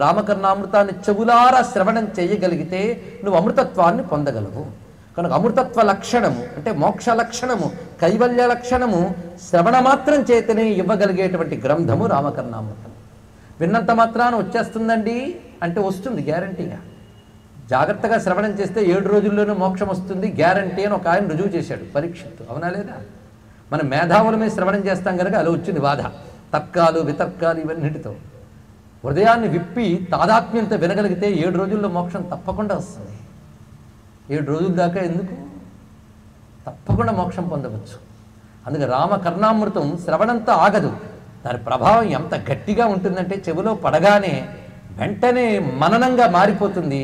రామకర్ణామృతాన్ని చెవులారా శ్రవణం చేయగలిగితే నువ్వు అమృతత్వాన్ని పొందగలవు. కనుక అమృతత్వ లక్షణము అంటే మోక్ష లక్షణము, కైవల్య లక్షణము శ్రవణ మాత్రం చేతనే ఇవ్వగలిగేటువంటి గ్రంథము రామకర్ణామృతం. విన్నంత మాత్రాన వచ్చేస్తుందండి అంటే వస్తుంది గ్యారంటీగా. జాగ్రత్తగా శ్రవణం చేస్తే 7 రోజుల్లోనే మోక్షం వస్తుంది గ్యారంటీ అని ఒక ఆయన రుజువు చేశాడు పరీక్షిత్తు. అవునా లేదా? మన మేధావులమే శ్రవణం చేస్తాం కనుక అలా వచ్చింది బాధ. తర్కాలు వితర్కాలు ఇవన్నిటితో హృదయాన్ని విప్పి తాదాత్మ్యంతో వినగలిగితే 7 రోజుల్లో మోక్షం తప్పకుండా వస్తుంది. 7 రోజుల దాకా ఎందుకు, తప్పకుండా మోక్షం పొందవచ్చు. అందుకే రామకర్ణామృతం శ్రవణంతో ఆగదు. దాని ప్రభావం ఎంత గట్టిగా ఉంటుందంటే చెవిలో పడగానే వెంటనే మననంగా మారిపోతుంది,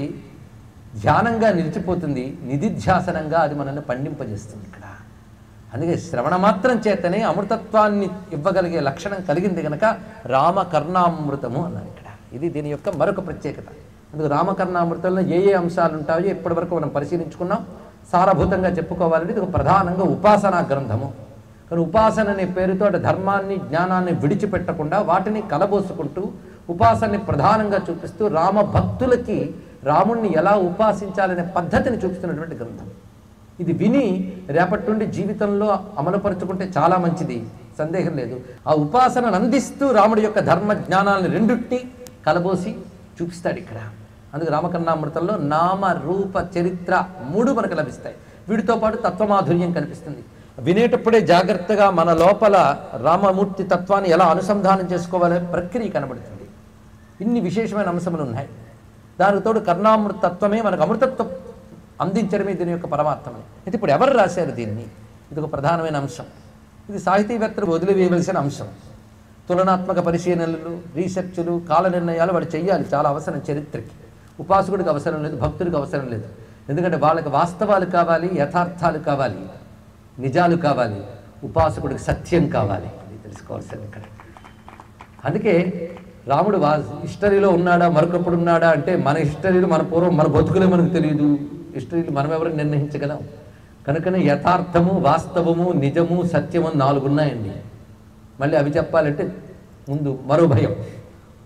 ధ్యానంగా నిలిచిపోతుంది, నిధిధ్యాసనంగా అది మనల్ని పండింపజేస్తుంది ఇక్కడ. అందుకే శ్రవణ మాత్రం చేతనే అమృతత్వాన్ని ఇవ్వగలిగే లక్షణం కలిగింది కనుక రామకర్ణామృతము అన్నారు ఇక్కడ. ఇది దీని యొక్క మరొక ప్రత్యేకత. అందుకు రామకర్ణామృతంలో ఏ ఏ అంశాలు ఉంటాయో ఇప్పటి వరకు మనం పరిశీలించుకున్నాం. సారభూతంగా చెప్పుకోవాలంటే ఇది ఒక ప్రధానంగా ఉపాసనా గ్రంథము. కానీ ఉపాసన అనే పేరుతో ధర్మాన్ని జ్ఞానాన్ని విడిచిపెట్టకుండా వాటిని కలబోసుకుంటూ ఉపాసనని ప్రధానంగా చూపిస్తూ రామ భక్తులకి రాముణ్ణి ఎలా ఉపాసించాలనే పద్ధతిని చూపిస్తున్నటువంటి గ్రంథం. ఇది విని రేపటి నుండి జీవితంలో అమలుపరుచుకుంటే చాలా మంచిది, సందేహం లేదు. ఆ ఉపాసనను అందిస్తూ రాముడి యొక్క ధర్మ జ్ఞానాలను రెండుట్టి కలబోసి చూపిస్తాడు ఇక్కడ. అందుకు రామకర్ణామృతంలో నామ రూప చరిత్ర 3 మనకు లభిస్తాయి. వీటితో పాటు తత్వమాధుర్యం కనిపిస్తుంది. వినేటప్పుడే జాగ్రత్తగా మన లోపల రామమూర్తి తత్వాన్ని ఎలా అనుసంధానం చేసుకోవాలనే ప్రక్రియ కనబడుతుంది. ఇన్ని విశేషమైన అంశములు ఉన్నాయి. దానికి తోడు కర్ణామృత తత్వమే మనకు అమృతత్వం అందించడమే దీని యొక్క పరమార్థమని. అయితే ఇప్పుడు ఎవరు రాశారు దీన్ని? ఇది ఒక ప్రధానమైన అంశం. ఇది సాహితీవేత్తలు వదిలివేయవలసిన అంశం. తులనాత్మక పరిశీలనలు, రీసెర్చ్లు, కాల నిర్ణయాలు వాడు చెయ్యాలి, చాలా అవసరం చరిత్రకి. ఉపాసకుడికి అవసరం లేదు, భక్తుడికి అవసరం లేదు. ఎందుకంటే వాళ్ళకి వాస్తవాలు కావాలి, యథార్థాలు కావాలి, నిజాలు కావాలి. ఉపాసకుడికి సత్యం కావాలి, అది తెలుసుకోవాల్సింది ఇక్కడ. అందుకే రాముడు హిస్టరీలో ఉన్నాడా మరొకప్పుడు ఉన్నాడా అంటే మన హిస్టరీలో మన పూర్వం మన బతుకులే మనకు తెలియదు, హిస్టరీలో మనం ఎవరిని నిర్ణయించగలం. కనుకనే యథార్థము, వాస్తవము, నిజము, సత్యము 4 ఉన్నాయండి. మళ్ళీ అవి చెప్పాలంటే ముందు మరో భయం.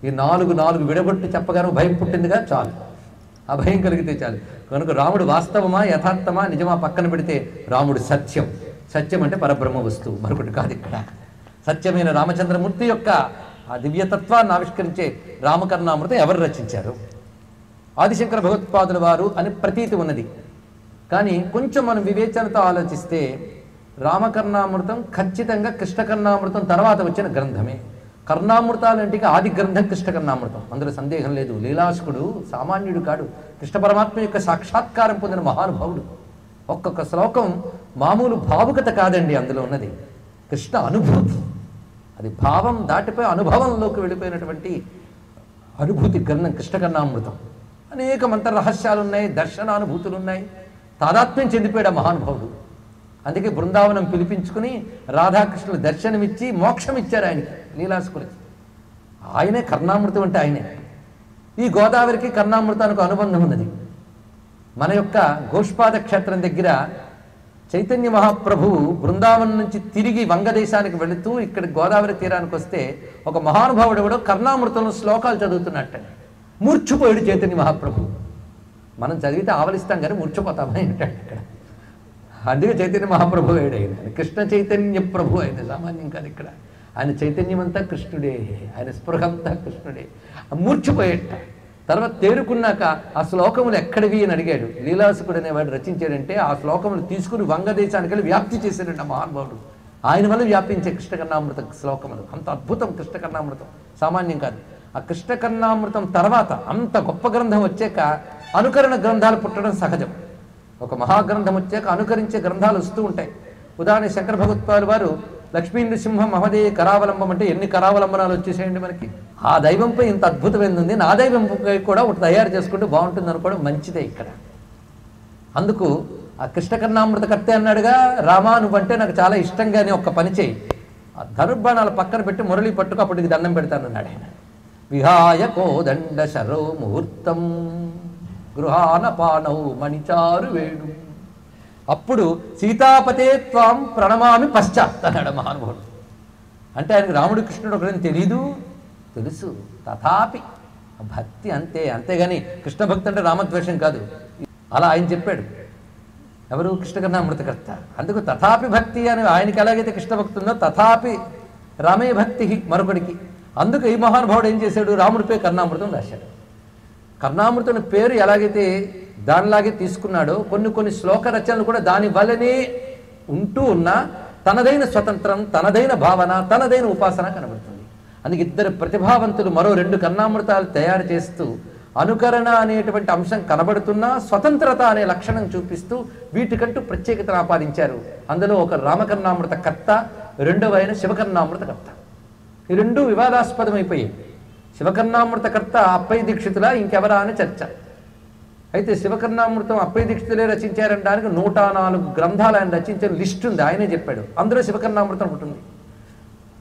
ఈ 4 విడగొట్టి చెప్పగానే భయం పుట్టిందిగా, చాలు. ఆ భయం కలిగితే చాలు. కనుక రాముడు వాస్తవమా, యథార్థమా, నిజమా పక్కన పెడితే రాముడు సత్యం. సత్యం అంటే పరబ్రహ్మ వస్తువు, మరొకటి కాదు ఇక్కడ. సత్యమైన రామచంద్రమూర్తి యొక్క ఆ దివ్యతత్వాన్ని ఆవిష్కరించే రామకర్ణామృతం ఎవరు రచించారు? ఆదిశంకర భగవత్పాదుల వారు అని ప్రతీతి ఉన్నది. కానీ కొంచెం మనం వివేచనతో ఆలోచిస్తే రామకర్ణామృతం ఖచ్చితంగా కృష్ణకర్ణామృతం తర్వాత వచ్చిన గ్రంథమే. కర్ణామృతాలంటికి ఆది గ్రంథం కృష్ణకర్ణామృతం, అందులో సందేహం లేదు. లీలాసుకుడు సామాన్యుడు కాడు, కృష్ణ పరమాత్మ యొక్క సాక్షాత్కారం పొందిన మహానుభావుడు. ఒక్కొక్క శ్లోకం మామూలు భావుకత కాదండి, అందులో ఉన్నది కృష్ణ అనుభూతి. అది భావం దాటిపోయి అనుభవంలోకి వెళ్ళిపోయినటువంటి అనుభూతి గ్రంథం కృష్ణకర్ణామృతం. అనేక మంత్ర రహస్యాలు ఉన్నాయి, దర్శనానుభూతులు ఉన్నాయి. తాదాత్మ్యం చెందిపోయాడు మహానుభావుడు. అందుకే బృందావనం పిలిపించుకుని రాధాకృష్ణులు దర్శనమిచ్చి మోక్షం ఇచ్చారు ఆయనకి, లీలాసుకుడికి. ఆయనే కర్ణామృతం అంటే ఆయనే. ఈ గోదావరికి కర్ణామృతానికి అనుబంధం ఉన్నది. మన యొక్క గోష్పాద క్షేత్రం దగ్గర చైతన్య మహాప్రభువు బృందావనం నుంచి తిరిగి వంగదేశానికి వెళుతూ ఇక్కడ గోదావరి తీరానికి వస్తే ఒక మహానుభావుడు కూడా కర్ణామృతంలో శ్లోకాలు చదువుతున్నట్టండి. మూర్ఛపోయాడు చైతన్య మహాప్రభు. మనం చదివితే ఆవలిస్తాం కానీ మూర్ఛపోతామా ఏంటంటే ఇక్కడ. అందుకే చైతన్య మహాప్రభు అయ్యాడు ఆయన. కృష్ణ చైతన్య ప్రభు ఆయన, సామాన్యం కాదు ఇక్కడ. ఆయన చైతన్యం అంతా కృష్ణుడే, ఆయన స్పృహంతా కృష్ణుడే. మూర్ఛపోయేట తర్వాత తేరుకున్నాక ఆ శ్లోకములు ఎక్కడివి అని అడిగాడు. లీలాసుకుడు అనేవాడు రచించాడంటే ఆ శ్లోకములు తీసుకుని వంగదేశానికి వెళ్ళి వ్యాప్తి చేశాడండి ఆ మహానుభావుడు. ఆయన వల్ల వ్యాపించే కృష్ణకర్ణామృత శ్లోకములు. అంత అద్భుతం కృష్ణకర్ణామృతం, సామాన్యం కాదు. ఆ కృష్ణకర్ణామృతం తర్వాత అంత గొప్ప గ్రంథం వచ్చాక అనుకరణ గ్రంథాలు పుట్టడం సహజం. ఒక మహాగ్రంథం వచ్చాక అనుకరించే గ్రంథాలు వస్తూ ఉంటాయి. ఉదాహరణ శంకర భగవత్పాదుల వారు లక్ష్మీ నృసింహ మహదేవి కరావలంబం అంటే ఎన్ని కరావలంబనాలు వచ్చేసేయండి మనకి. ఆ దైవంపై ఇంత అద్భుతమైనది ఉంది, నా దైవంపై కూడా ఒకటి తయారు చేసుకుంటే బాగుంటుంది అనుకోవడం మంచిదే ఇక్కడ. అందుకు ఆ కృష్ణకర్ణామృత కర్తే అన్నాడుగా, రామా నువ్వంటే నాకు చాలా ఇష్టంగానే ఒక్క పని చేయి, ఆ ధనుర్బాణాలు పక్కన పెట్టి మురళి పట్టుకు అప్పటికి దండం పెడతానన్నాడు ఆయన. విహాయ కోదండ శరో ముహూర్తం గృహాన పానౌ మణిచారు వేడు. అప్పుడు సీతాపతే త్వాం ప్రణమామి పశ్చాత్ అన్నాడు మహానుభావుడు. అంటే ఆయనకు రాముడు కృష్ణుడు ఒకరిని తెలీదు, తెలుసు. తథాపి భక్తి అంతే, అంతేగాని కృష్ణ భక్తి అంటే రామద్వేషం కాదు. అలా ఆయన చెప్పాడు. ఎవరు? కృష్ణకర్ణామృతకర్త. అందుకు తథాపి భక్తి అని ఆయనకి ఎలాగైతే కృష్ణ భక్తి ఉందో తథాపి రామే భక్తి మరొకడికి. అందుకు ఈ మహానుభావుడు ఏం చేశాడు? రాముడిపై కర్ణామృతం రాశాడు. కర్ణామృతం పేరు ఎలాగైతే దానిలాగే తీసుకున్నాడో కొన్ని శ్లోక రచనలు కూడా దాని వల్లనే ఉంటూ ఉన్న తనదైన స్వతంత్రం, తనదైన భావన, తనదైన ఉపాసన కనబడుతుంది. అందుకే ఇద్దరు ప్రతిభావంతులు మరో 2 కర్ణామృతాలు తయారు చేస్తూ అనుకరణ అనేటువంటి అంశం కనబడుతున్నా స్వతంత్రత అనే లక్షణం చూపిస్తూ వీటికంటూ ప్రత్యేకతను ఆపాదించారు. అందులో ఒక రామకర్ణామృత కర్త, రెండవ ఆయన శివకర్ణామృత కర్త. ఈ రెండు వివాదాస్పదమైపోయాయి. శివకర్ణామృతకర్త అప్పయ్య దీక్షితులా ఇంకెవరా అని చర్చ. అయితే శివకర్ణామృతం అప్పయ్య దీక్షితులే రచించారనడానికి 104 గ్రంథాలు ఆయన రచించిన లిస్ట్ ఉంది, ఆయనే చెప్పాడు. అందులో శివకర్ణామృతం ఉంటుంది.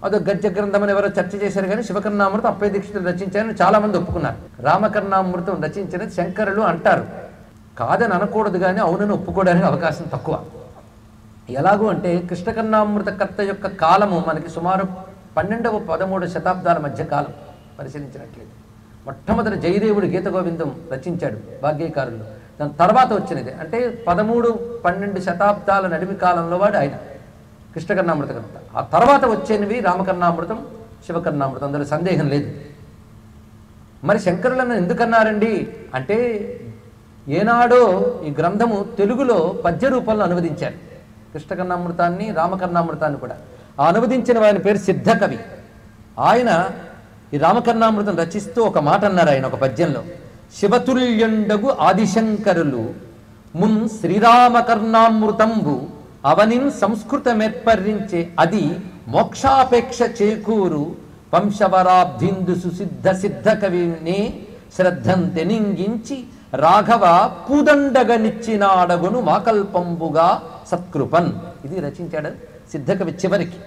అదో గద్య గ్రంథం అని ఎవరో చర్చ చేశారు, కానీ శివకర్ణామృతం అప్పయ్య దీక్షితులు రచించారని చాలా మంది ఒప్పుకున్నారు. రామకర్ణామృతం రచించినది శంకరులు అంటారు, కాదని అనకూడదు, కానీ అవునని ఒప్పుకోవడానికి అవకాశం తక్కువ. ఎలాగూ అంటే కృష్ణకర్ణామృతకర్త యొక్క కాలము మనకి సుమారు 12వ 13వ శతాబ్దాల మధ్య కాలం పరిశీలించినట్లయితే. మొట్టమొదటి జయదేవుడు గీత గోవిందం రచించాడు భాగ్యకారులు. దాని తర్వాత వచ్చినది అంటే 13, 12 శతాబ్దాల నడిమి కాలంలో వాడు ఆయన కృష్ణకర్ణామృతకర్త. ఆ తర్వాత వచ్చేవి రామకర్ణామృతం, శివకర్ణామృతం, అందులో సందేహం లేదు. మరి శంకరులను ఎందుకన్నారండి అంటే ఏనాడో ఈ గ్రంథము తెలుగులో పద్య రూపంలో అనువదించారు. కృష్ణకర్ణామృతాన్ని, రామకర్ణామృతాన్ని కూడా. ఆ అనువదించిన వారి పేరు సిద్ధకవి. ఆయన ఈ రామకర్ణామృతం రచిస్తూ ఒక మాట అన్నారు ఆయన ఒక పద్యంలో. శివతుల్యండగు ఆదిశంకరులు మున్ శ్రీరామకర్ణామృతంబు అవనిన్ సంస్కృతమేర్పరించే అది మోక్షాపేక్ష చేకూరు వంశవరాబ్ధిందు సుసిద్ధ సిద్ధ కవినే శ్రద్ధం తెనింగించి రాఘవ పూదండగనిచ్చినాడగును మాకల్పంబుగా సత్కృపన్. ఇది రచించాడు సిద్ధకవి చివరికి.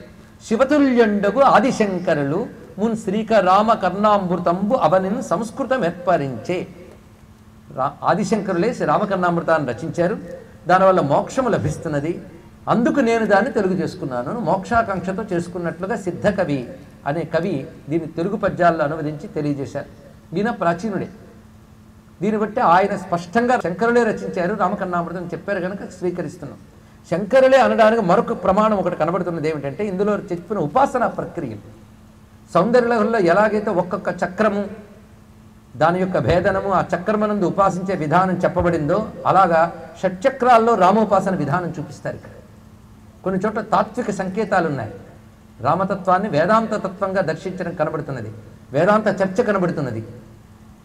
శివతుల్యండగు ఆదిశంకరులు మున్ శ్రీకరామ కర్ణామృతంబు అవనిన్ సంస్కృతం ఏర్పరించే. ఆదిశంకరులే శ్రీరామకర్ణామృతాన్ని రచించారు. దానివల్ల మోక్షము లభిస్తున్నది, అందుకు నేను దాన్ని తెలుగు చేసుకున్నాను, మోక్షాకాంక్షతో చేసుకున్నట్లుగా సిద్ధకవి అనే కవి దీన్ని తెలుగు పద్యాల్లో అనువదించి తెలియజేశారు. ఈయన ప్రాచీనుడే. దీన్ని బట్టి ఆయన స్పష్టంగా శంకరులే రచించారు రామకర్ణామృతం చెప్పారు కనుక స్వీకరిస్తున్నాం. శంకరులే అనడానికి మరొక ప్రమాణం ఒకటి కనబడుతున్నది. ఏమిటంటే ఇందులో చెప్పిన ఉపాసనా ప్రక్రియలు. సౌందర్యలహరిలో ఎలాగైతే ఒక్కొక్క చక్రము దాని యొక్క భేదనము, ఆ చక్రమనందు ఉపాసించే విధానం చెప్పబడిందో అలాగా షట్చక్రాల్లో రామోపాసన విధానం చూపిస్తారు. ఇక్కడ కొన్ని చోట్ల తాత్విక సంకేతాలు ఉన్నాయి. రామతత్వాన్ని వేదాంత తత్వంగా దర్శించడం కనబడుతున్నది, వేదాంత చర్చ కనబడుతున్నది.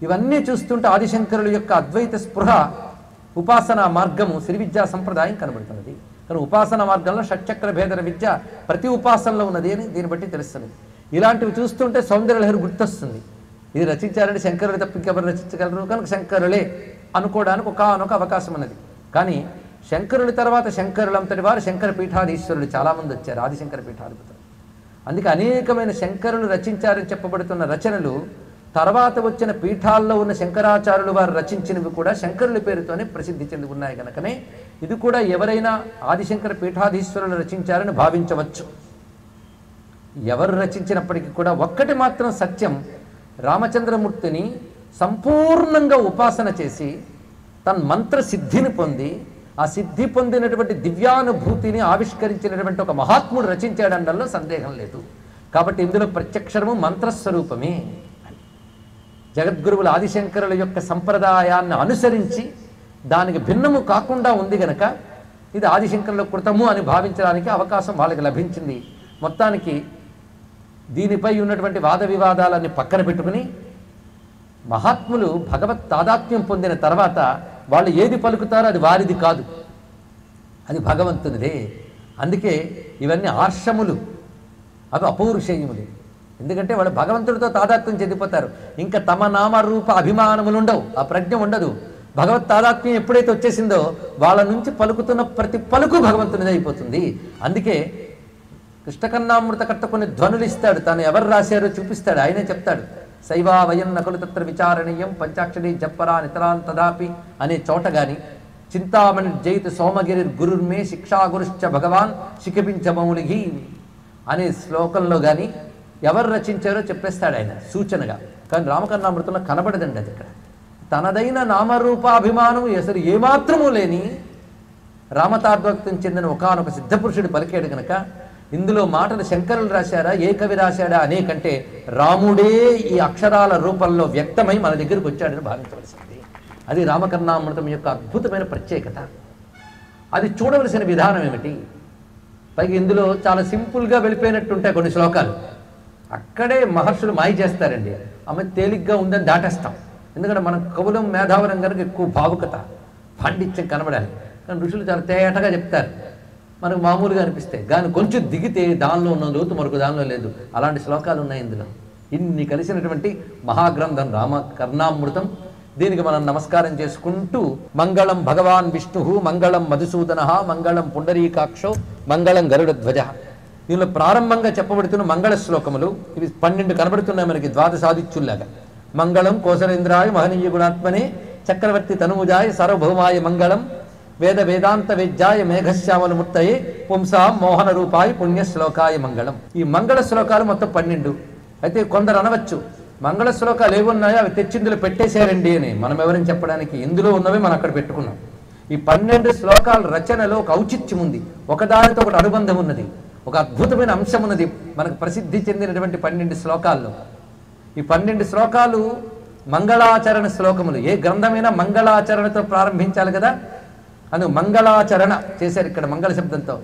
ఇవన్నీ చూస్తుంటే ఆదిశంకరుల యొక్క అద్వైత స్పృహ, ఉపాసనా మార్గము, శ్రీ విద్యా సంప్రదాయం కనబడుతున్నది. కానీ ఉపాసన మార్గంలో షట్చక్ర భేదన విద్య ప్రతి ఉపాసనలో ఉన్నది అని దీన్ని బట్టి తెలుస్తుంది. ఇలాంటివి చూస్తుంటే సౌందర్యలహరి గుర్తొస్తుంది. ఇది రచించారంటే శంకరులు తప్ప ఇంకెవరు రచించగలరు, కనుక శంకరులే అనుకోవడానికి ఒకనొక అవకాశం ఉన్నది. కానీ శంకరుల తర్వాత శంకరులంతటి వారు శంకర పీఠాధీశ్వరులు చాలామంది వచ్చారు, ఆదిశంకర పీఠాధిపతులు. అందుకే అనేకమైన శంకరులు రచించారని చెప్పబడుతున్న రచనలు తర్వాత వచ్చిన పీఠాల్లో ఉన్న శంకరాచార్యులు వారు రచించినవి కూడా శంకరుల పేరుతోనే ప్రసిద్ధి చెంది ఉన్నాయి. కనుకనే ఇది కూడా ఎవరైనా ఆదిశంకర పీఠాధీశ్వరులు రచించారని భావించవచ్చు. ఎవరు రచించినప్పటికీ కూడా ఒక్కటి మాత్రం సత్యం, రామచంద్రమూర్తిని సంపూర్ణంగా ఉపాసన చేసి తన మంత్ర సిద్ధిని పొంది ఆ సిద్ధి పొందినటువంటి దివ్యానుభూతిని ఆవిష్కరించినటువంటి ఒక మహాత్ముడు రచించాడనడంలో సందేహం లేదు. కాబట్టి ఇందులో ప్రత్యక్షరము మంత్రస్వరూపమే. జగద్గురువుల ఆదిశంకరుల యొక్క సంప్రదాయాన్ని అనుసరించి దానికి భిన్నము కాకుండా ఉంది గనక ఇది ఆదిశంకరుల కృతము అని భావించడానికి అవకాశం వాళ్ళకి లభించింది. మొత్తానికి దీనిపై ఉన్నటువంటి వాద వివాదాలన్నీ పక్కన పెట్టుకుని మహాత్ములు భగవత్ తాదాత్మ్యం పొందిన తర్వాత వాళ్ళు ఏది పలుకుతారో అది వారిది కాదు, అది భగవంతునిదే. అందుకే ఇవన్నీ ఆర్షములు, అవి అపౌరుషేయములు. ఎందుకంటే వాళ్ళు భగవంతుడితో తాదాత్మ్యం చెందిపోతారు, ఇంకా తమ నామరూప అభిమానములు ఉండవు, ఆ ప్రజ్ఞ ఉండదు. భగవత్ తాదాత్మ్యం ఎప్పుడైతే వచ్చేసిందో వాళ్ళ నుంచి పలుకుతున్న ప్రతి పలుకు భగవంతునిదే అయిపోతుంది. అందుకే కృష్ణకర్ణామృతకర్త కొన్ని ధ్వనులు ఇస్తాడు, తాను ఎవరు రాశారో చూపిస్తాడు, ఆయనే చెప్తాడు. శైవా వయం నకలు తత్ర విచారణీయం పంచాక్షరి జప్పరా నితరాంతదాపి అనే చోట గాని, చింతామణి జయితు సోమగిరి గురుర్మే శిక్షా గురుశ్చ భగవాన్ శిఖపించమౌలిహి అనే శ్లోకంలో కానీ ఎవరు రచించారో చెప్పేస్తాడు ఆయన సూచనగా. కానీ రామకర్ణామృతంలో కనబడదండి అది. ఇక్కడ తనదైన నామరూపాభిమానం అసలు ఏమాత్రమూ లేని రామతాద్వక్తం చెందిన ఒకానొక సిద్ధపురుషుడు పలికాడు గనక ఇందులో మాటలు శంకరులు రాశారా, ఏ కవి రాశాడా అనేకంటే రాముడే ఈ అక్షరాల రూపంలో వ్యక్తమై మన దగ్గరికి వచ్చాడని భావించవలసింది. అది రామకర్ణామృతం యొక్క అద్భుతమైన ప్రత్యేకత. అది చూడవలసిన విధానం ఏమిటి? పైగా ఇందులో చాలా సింపుల్గా వెళ్ళిపోయినట్టుంటాయి కొన్ని శ్లోకాలు. అక్కడే మహర్షులు మాయ చేస్తారండి. ఆమె తేలిగ్గా ఉందని దాటేస్తాం. ఎందుకంటే మనం కవులం మేధావులం కనుక ఎక్కువ భావుకత పాండిత్యం కనబడాలి. కానీ ఋషులు చాలా తేటగా చెప్తారు, మనకు మామూలుగా అనిపిస్తాయి. కానీ కొంచెం దిగితే దానిలో ఉన్న లోతు మరొక దానిలో లేదు. అలాంటి శ్లోకాలు ఉన్నాయి ఇందులో. ఇన్ని కలిసినటువంటి మహాగ్రంథం రామకర్ణామృతం. దీనికి మనం నమస్కారం చేసుకుంటూ మంగళం భగవాన్ విష్ణు, మంగళం మధుసూదన, మంగళం పుండరీకాక్షో, మంగళం గరుడధ్వజ. దీనిలో ప్రారంభంగా చెప్పబడుతున్న మంగళ శ్లోకములు ఇవి 12 కనబడుతున్నాయి మనకి ద్వాదశాదిత్యుల్లాగా. మంగళం కోసలేంద్రాయ మహనీయ గుణాత్మనే చక్రవర్తి తనుజాయ సార్వభౌమాయ మంగళం వేద వేదాంత వేద్యాయ మేఘశ్యామలమూర్తయే పుంసాం మోహన రూపాయ పుణ్య శ్లోకాయ మంగళం. ఈ మంగళ శ్లోకాలు మొత్తం 12. అయితే కొందరు అనవచ్చు, మంగళ శ్లోకాలు ఏమున్నాయో అవి తెచ్చిందులో పెట్టేశారండి అని. మనం ఎవరైనా చెప్పడానికి ఇందులో ఉన్నవి మనం అక్కడ పెట్టుకున్నాం. ఈ 12 శ్లోకాల రచనలో ఒక ఔచిత్యం ఉంది, ఒకదానితో ఒకటి అనుబంధం ఉన్నది, ఒక అద్భుతమైన అంశం ఉన్నది మనకు ప్రసిద్ధి చెందినటువంటి 12 శ్లోకాల్లో. ఈ 12 శ్లోకాలు మంగళాచరణ శ్లోకములు. ఏ గ్రంథమైనా మంగళాచరణతో ప్రారంభించాలి కదా, అని మంగళాచరణ చేశారు ఇక్కడ మంగళ శబ్దంతో.